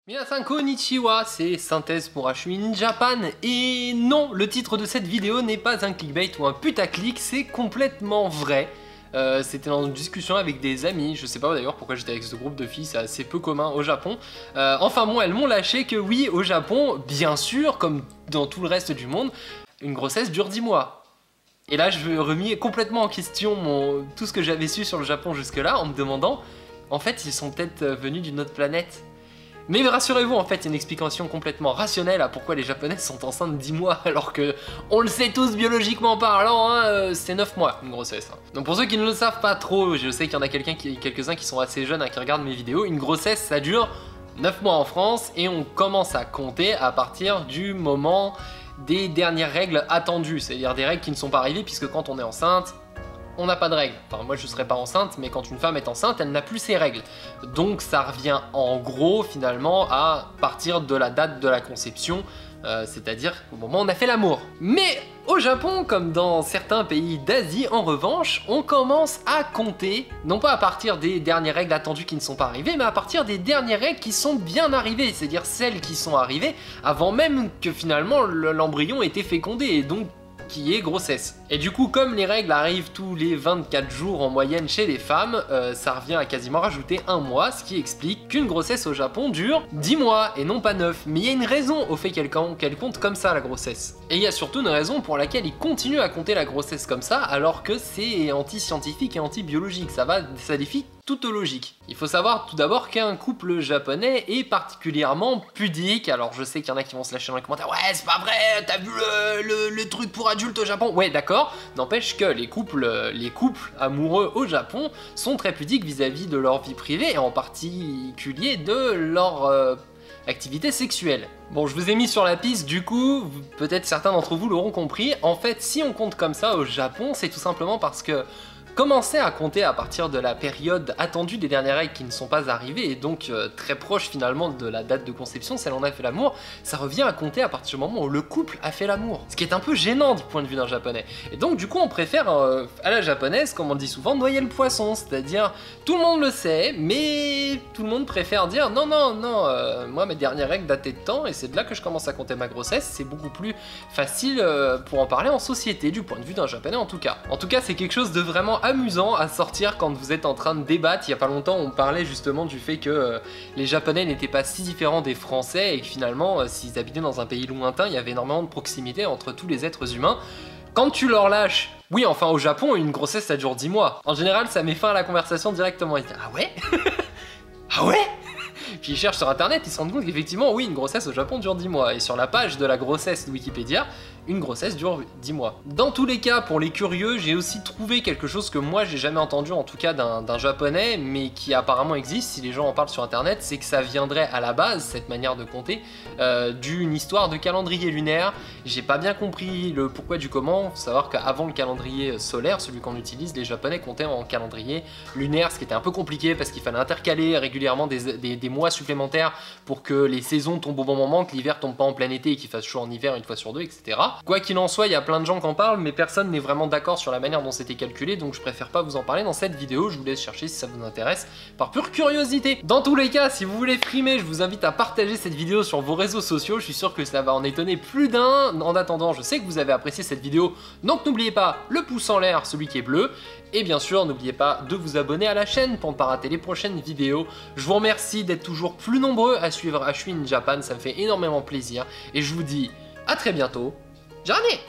Minasan konnichiwa, c'est Synthèse pour Ashwin Japan, et non, le titre de cette vidéo n'est pas un clickbait ou un putaclic, c'est complètement vrai. C'était dans une discussion avec des amis, je sais pas d'ailleurs pourquoi j'étais avec ce groupe de filles, c'est assez peu commun au Japon. Enfin bon, elles m'ont lâché que oui, au Japon, bien sûr, comme dans tout le reste du monde, une grossesse dure 10 mois. Et là, je remis complètement en question tout ce que j'avais su sur le Japon jusque-là, en me demandant, en fait, ils sont peut-être venus d'une autre planète. Mais rassurez-vous, en fait, il y a une explication complètement rationnelle à pourquoi les Japonais sont enceintes 10 mois, alors que, on le sait tous biologiquement parlant, hein, c'est 9 mois une grossesse. Hein. Donc pour ceux qui ne le savent pas trop, je sais qu'il y en a quelques-uns qui sont assez jeunes, hein, qui regardent mes vidéos, une grossesse ça dure 9 mois en France, et on commence à compter à partir du moment des dernières règles attendues, c'est-à-dire des règles qui ne sont pas arrivées, puisque quand on est enceinte, on n'a pas de règles. Enfin, moi je serais pas enceinte, mais quand une femme est enceinte, elle n'a plus ses règles. Donc ça revient en gros finalement à partir de la date de la conception, c'est-à-dire au moment où on a fait l'amour. Mais au Japon, comme dans certains pays d'Asie, en revanche, on commence à compter, non pas à partir des dernières règles attendues qui ne sont pas arrivées, mais à partir des dernières règles qui sont bien arrivées, c'est-à-dire celles qui sont arrivées avant même que finalement l'embryon ait été fécondé, et donc qui est grossesse. Et du coup, comme les règles arrivent tous les 24 jours en moyenne chez les femmes, ça revient à quasiment rajouter un mois, ce qui explique qu'une grossesse au Japon dure 10 mois et non pas 9. Mais il y a une raison au fait qu'elle compte comme ça la grossesse. Et il y a surtout une raison pour laquelle ils continuent à compter la grossesse comme ça, alors que c'est anti-scientifique et anti-biologique. Ça défie toute logique. Il faut savoir tout d'abord qu'un couple japonais est particulièrement pudique. Alors je sais qu'il y en a qui vont se lâcher dans les commentaires. Ouais, c'est pas vrai, t'as vu le truc pour adultes au Japon? Ouais, d'accord. N'empêche que les couples amoureux au Japon sont très pudiques vis-à-vis de leur vie privée, et en particulier de leur activité sexuelle. Bon, je vous ai mis sur la piste, du coup, peut-être certains d'entre vous l'auront compris. En fait, si on compte comme ça au Japon, c'est tout simplement parce que commencer à compter à partir de la période attendue des dernières règles qui ne sont pas arrivées, et donc très proche finalement de la date de conception, celle où on a fait l'amour, ça revient à compter à partir du moment où le couple a fait l'amour. Ce qui est un peu gênant du point de vue d'un japonais. Et donc du coup on préfère, à la japonaise, comme on dit souvent, noyer le poisson, c'est-à-dire tout le monde le sait, mais tout le monde préfère dire non, moi mes dernières règles dataient de temps, et c'est de là que je commence à compter ma grossesse, c'est beaucoup plus facile pour en parler en société, du point de vue d'un japonais en tout cas. En tout cas, c'est quelque chose de vraiment amusant à sortir quand vous êtes en train de débattre. Il y a pas longtemps, on parlait justement du fait que les Japonais n'étaient pas si différents des Français, et que finalement, s'ils habitaient dans un pays lointain, il y avait énormément de proximité entre tous les êtres humains. Quand tu leur lâches, oui, enfin au Japon, une grossesse ça dure 10 mois. En général, ça met fin à la conversation directement. Ils disent ah ouais ah ouais. Puis ils cherchent sur internet, ils se rendent compte qu'effectivement, oui, une grossesse au Japon dure 10 mois. Et sur la page de la grossesse de Wikipédia, une grossesse dure 10 mois. Dans tous les cas, pour les curieux, j'ai aussi trouvé quelque chose que moi j'ai jamais entendu, en tout cas d'un japonais, mais qui apparemment existe, si les gens en parlent sur internet, c'est que ça viendrait à la base, cette manière de compter, d'une histoire de calendrier lunaire. J'ai pas bien compris le pourquoi du comment. Faut savoir qu'avant le calendrier solaire, celui qu'on utilise, les japonais comptaient en calendrier lunaire, ce qui était un peu compliqué parce qu'il fallait intercaler régulièrement des mois supplémentaires pour que les saisons tombent au bon moment, que l'hiver tombe pas en plein été et qu'il fasse chaud en hiver une fois sur deux, etc. Quoi qu'il en soit, il y a plein de gens qui en parlent, mais personne n'est vraiment d'accord sur la manière dont c'était calculé, donc je préfère pas vous en parler dans cette vidéo. Je vous laisse chercher si ça vous intéresse, par pure curiosité. Dans tous les cas, si vous voulez frimer, je vous invite à partager cette vidéo sur vos réseaux sociaux, je suis sûr que ça va en étonner plus d'un. En attendant, je sais que vous avez apprécié cette vidéo, donc n'oubliez pas le pouce en l'air, celui qui est bleu, et bien sûr, n'oubliez pas de vous abonner à la chaîne pour ne pas rater les prochaines vidéos. Je vous remercie d'être toujours plus nombreux à suivre Ashwin Japan, ça me fait énormément plaisir, et je vous dis à très bientôt. Johnny!